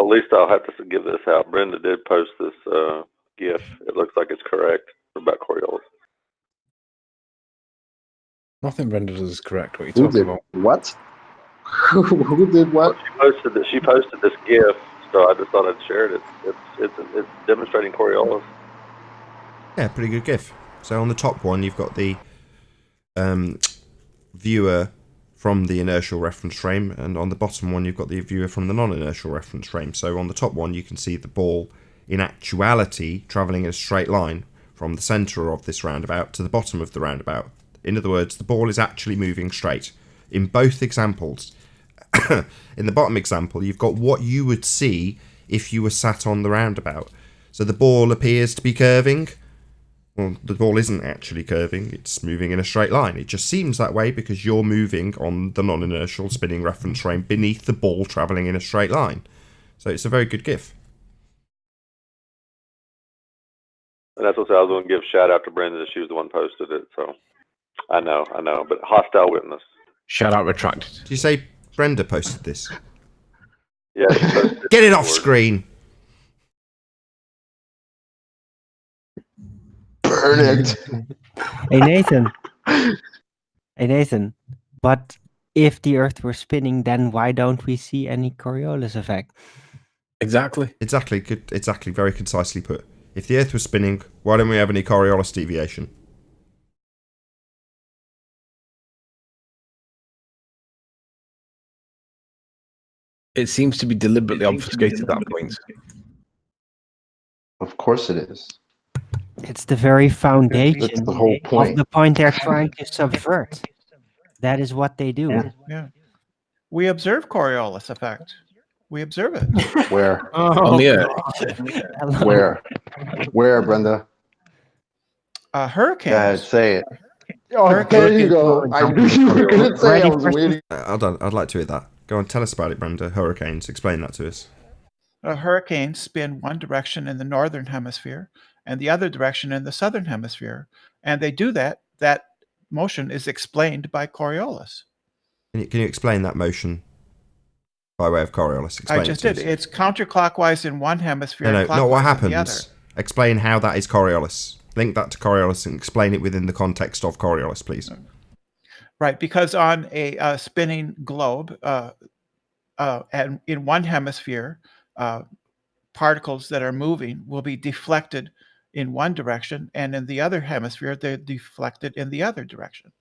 at least I'll have to give this out. Brenda did post this GIF. It looks like it's correct about Coriolis. Nothing Brenda does is correct. What are you talking about? What? Who did what? Well, she posted this GIF, so I just thought I'd share it. It's demonstrating Coriolis. Yeah, pretty good GIF. So on the top one, you've got the viewer from the inertial reference frame, and on the bottom one, you've got the viewer from the non-inertial reference frame. So on the top one, you can see the ball in actuality travelling in a straight line from the centre of this roundabout to the bottom of the roundabout. In other words, the ball is actually moving straight. In both examples, in the bottom example, you've got what you would see if you were sat on the roundabout. So the ball appears to be curving. Well, the ball isn't actually curving, it's moving in a straight line. It just seems that way because you're moving on the non-inertial spinning reference frame beneath the ball travelling in a straight line. So it's a very good GIF. And that's what I was going to give shout out to Brenda. She was the one posted it, so I know, but hostile witness. Shout out retracted. Did you say Brenda posted this? Yeah. Get it off screen. Burn it. Hey Nathan. But if the Earth were spinning, then why don't we see any Coriolis effect? Exactly. Good. Exactly. Very concisely put. If the Earth was spinning, why don't we have any Coriolis deviation? It seems to be deliberately obfuscated, that point. Of course it is. It's the very foundation That's the whole point. of the point they're trying to subvert. That is what they do. Yeah. We observe Coriolis effect. We observe it. Where? On the Earth. Where, Brenda? Hurricanes. Go ahead, say it. Oh, there you go. I knew you were going to say. I was waiting. I'd like to hear that. Go on, tell us about it, Brenda. Hurricanes. Explain that to us. Hurricanes spin one direction in the northern hemisphere and the other direction in the southern hemisphere. And they do that. That motion is explained by Coriolis. Can you explain that motion by way of Coriolis? Explain I just did. It's counterclockwise in one hemisphere. No, not what clockwise in the other. happens. Explain how that is Coriolis. Link that to Coriolis and explain it within the context of Coriolis, please. Right, because on a spinning globe, and in one hemisphere, particles that are moving will be deflected in one direction, and in the other hemisphere, they're deflected in the other direction.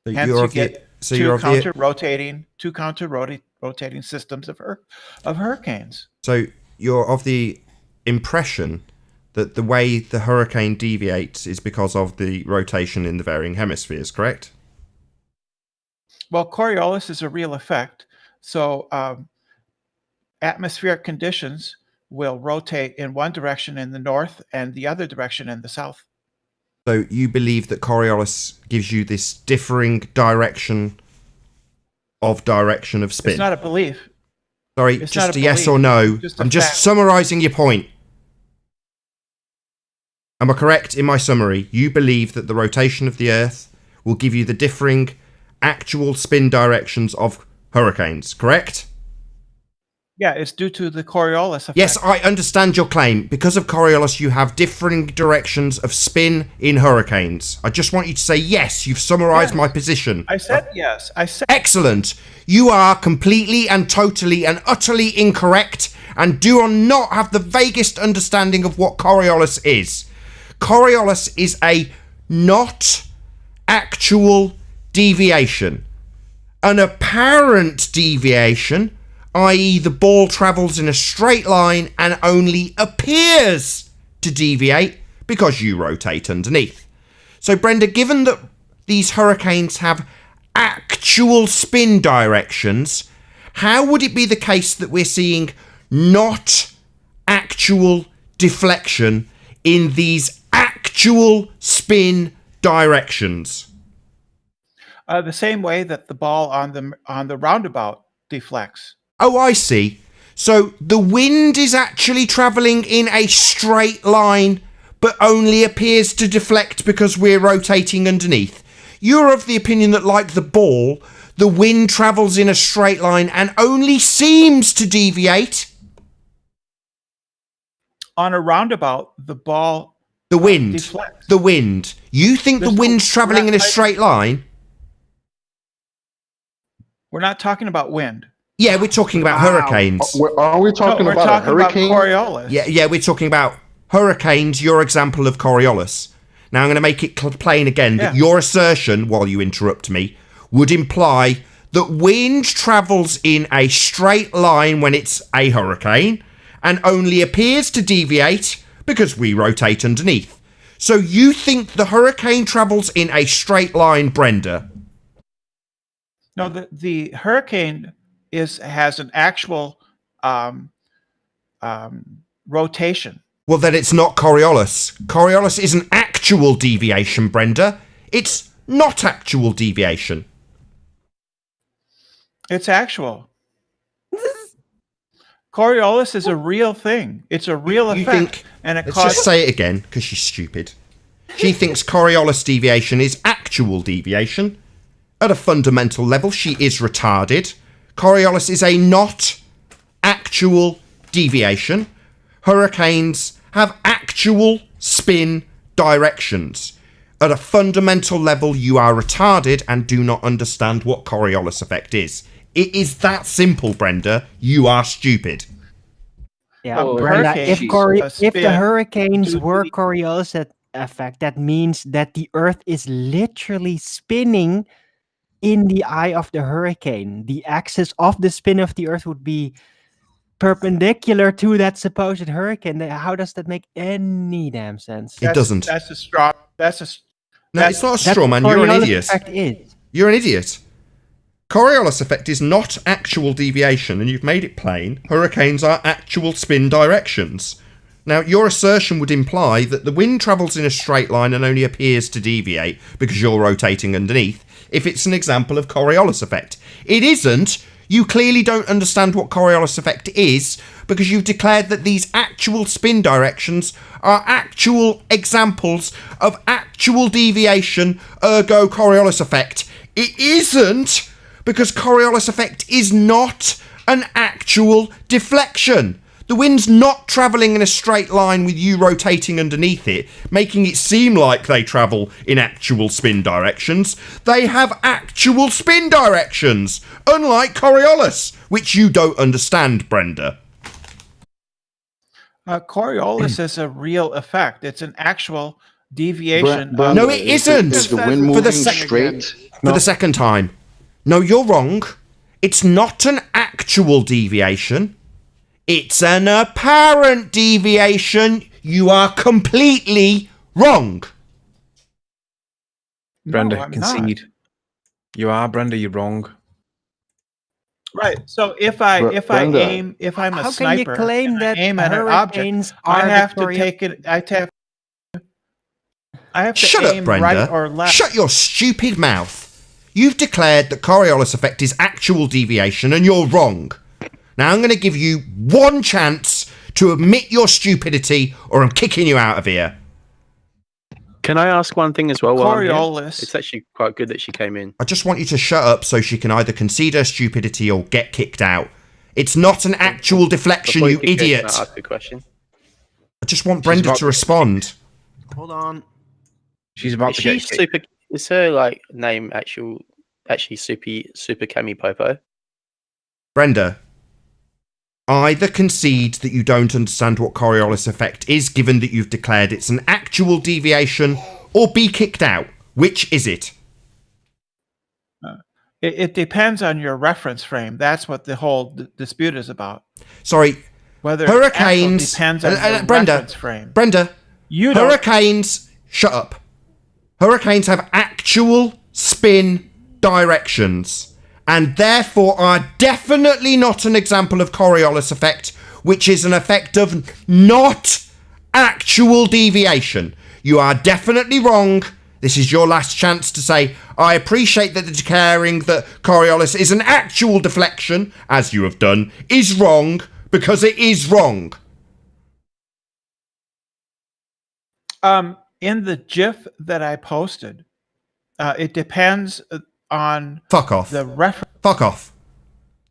So Hence, you're you of the- get so two you're of the- counter-rotating systems of hurricanes. So you're of the impression that the way the hurricane deviates is because of the rotation in the varying hemispheres, correct? Well, Coriolis is a real effect. So atmospheric conditions will rotate in one direction in the north and the other direction in the south. So you believe that Coriolis gives you this differing direction of spin? It's not a belief. Sorry, It's just not a a yes belief. or no. Just a I'm just fact. summarising your point. Am I correct in my summary? You believe that the rotation of the Earth will give you the differing actual spin directions of hurricanes, correct? Yeah, it's due to the Coriolis effect. Yes, I understand your claim. Because of Coriolis, you have differing directions of spin in hurricanes. I just want you to say yes, you've summarised my position. I said yes. I said Excellent. You are completely and totally and utterly incorrect and do not have the vaguest understanding of what Coriolis is. Coriolis is a not actual deviation. An apparent deviation, i.e. the ball travels in a straight line and only appears to deviate because you rotate underneath. So Brenda, given that these hurricanes have actual spin directions, how would it be the case that we're seeing not actual deflection in these actual spin directions? the same way that the ball on the roundabout deflects. Oh, I see. So the wind is actually travelling in a straight line, but only appears to deflect because we're rotating underneath. You're of the opinion that, like the ball, the wind travels in a straight line and only seems to deviate On a roundabout, the ball The wind. deflects. The wind. You think There's the wind's no- traveling in a I- straight line? We're not talking about wind. Yeah, we're talking about hurricanes. Are we talking we're about talking a hurricane? about Coriolis. Yeah, we're talking about hurricanes, your example of Coriolis. Now I'm going to make it plain again that your assertion, while you interrupt me, would imply that wind travels in a straight line when it's a hurricane and only appears to deviate because we rotate underneath. So you think the hurricane travels in a straight line, Brenda? No, the hurricane has an actual rotation. Well, then it's not Coriolis. Coriolis is an actual deviation, Brenda. It's not actual deviation. It's actual. Coriolis is a real thing. It's a real You effect, think- and it Let's causes. just say it again, because she's stupid. She thinks Coriolis deviation is actual deviation. At a fundamental level, she is retarded. Coriolis is a not actual deviation. Hurricanes have actual spin directions. At a fundamental level, you are retarded and do not understand what Coriolis effect is. It is that simple, Brenda. You are stupid. Yeah, Oh, Brenda, hurricane, if the spin hurricanes to were the- Coriolis effect, that means that the Earth is literally spinning in the eye of the hurricane. The axis of the spin of the Earth would be perpendicular to that supposed hurricane. How does that make any damn sense? It doesn't. That's a straw. No, it's not a That's straw man. what You're an Coriolis idiot. effect is. You're an idiot. Coriolis effect is not actual deviation, and you've made it plain. Hurricanes are actual spin directions. Now, your assertion would imply that the wind travels in a straight line and only appears to deviate because you're rotating underneath, if it's an example of Coriolis effect. It isn't. You clearly don't understand what Coriolis effect is because you've declared that these actual spin directions are actual examples of actual deviation, ergo Coriolis effect. It isn't, because Coriolis effect is not an actual deflection. The wind's not travelling in a straight line with you rotating underneath it, making it seem like they travel in actual spin directions. They have actual spin directions, unlike Coriolis, which you don't understand, Brenda. Coriolis is a real effect. It's an actual deviation. Brenda, No, it isn't. Is the wind For the moving straight? For the second time. No, you're wrong. It's not an actual deviation. It's an apparent deviation. You are completely wrong. Brenda, No, I'm concede. You are, Brenda, you're wrong. Right. So if I Brenda. aim, if I'm a How can you sniper, claim and I that aim at an object, hurricanes I are have the to take it. I have to Shut up, aim Brenda. right or left. Shut your stupid mouth. You've declared that Coriolis effect is actual deviation, and you're wrong. Now I'm going to give you one chance to admit your stupidity, or I'm kicking you out of here. Can I ask one thing as well? while I'm here? Coriolis. It's actually quite good that she came in. I just want you to shut up so she can either concede her stupidity or get kicked out. It's not an actual deflection, Before you kick her, idiot. can I ask a question? I just want Brenda about- to respond. Hold on. She's about Is to she get kicked. super? Is her like name actually super Cami Popo? Brenda, either concede that you don't understand what Coriolis effect is, given that you've declared it's an actual deviation, or be kicked out. Which is it? It depends on your reference frame. That's what the whole dispute is about. Sorry, Whether hurricanes. it depends on your Brenda, reference frame. Brenda, You don't. hurricanes. Shut up. Hurricanes have actual spin directions, and therefore are definitely not an example of Coriolis effect, which is an effect of not actual deviation. You are definitely wrong. This is your last chance to say, I appreciate that the declaring that Coriolis is an actual deflection, as you have done, is wrong, because it is wrong. In the GIF that I posted, it depends on Fuck off. the reference. Fuck off.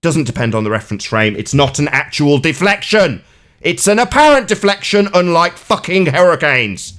Doesn't depend on the reference frame. It's not an actual deflection. It's an apparent deflection, unlike fucking hurricanes.